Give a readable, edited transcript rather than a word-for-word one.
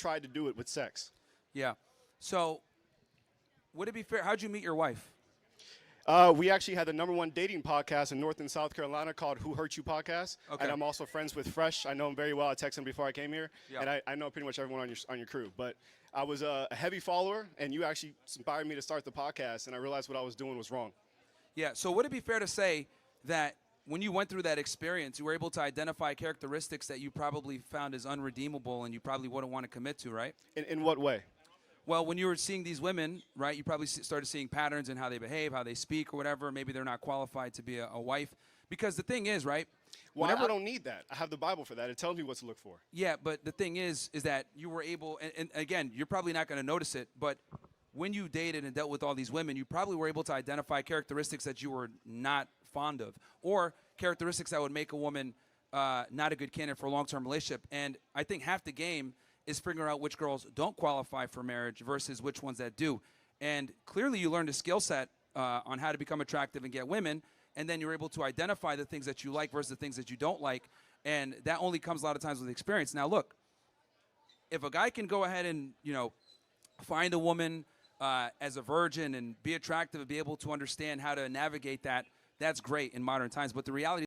tried to do it with sex. Yeah. So would it be fair? How'd you meet your wife? We actually had the #1 dating podcast in North and South Carolina called Who Hurt You Podcast. Okay. And I'm also friends with Fresh. I know him very well. I texted him before I came here. Yeah. And I know pretty much everyone on your crew. But I was a heavy follower, and you actually inspired me to start the podcast, and I realized what I was doing was wrong. Yeah. So would it be fair to say that when you went through that experience, you were able to identify characteristics that you probably found as unredeemable and you probably wouldn't want to commit to, right? In what way? Well, when you were seeing these women, right, you probably started seeing patterns in how they behave, how they speak, or whatever. Maybe they're not qualified to be a wife. Because the thing is, right? Well, I don't need that. I have the Bible for that. It tells me what to look for. Yeah, but the thing is that you were able, and again, you're probably not going to notice it, but when you dated and dealt with all these women, you probably were able to identify characteristics that you were not fond of, or characteristics that would make a woman not a good candidate for a long-term relationship. And I think half the game is figuring out which girls don't qualify for marriage versus which ones that do. And clearly you learned a skill set on how to become attractive and get women, and then you're able to identify the things that you like versus the things that you don't like, and that only comes a lot of times with experience. Now, look, if a guy can go ahead and, find a woman as a virgin and be attractive and be able to understand how to navigate that, that's great in modern times. But the reality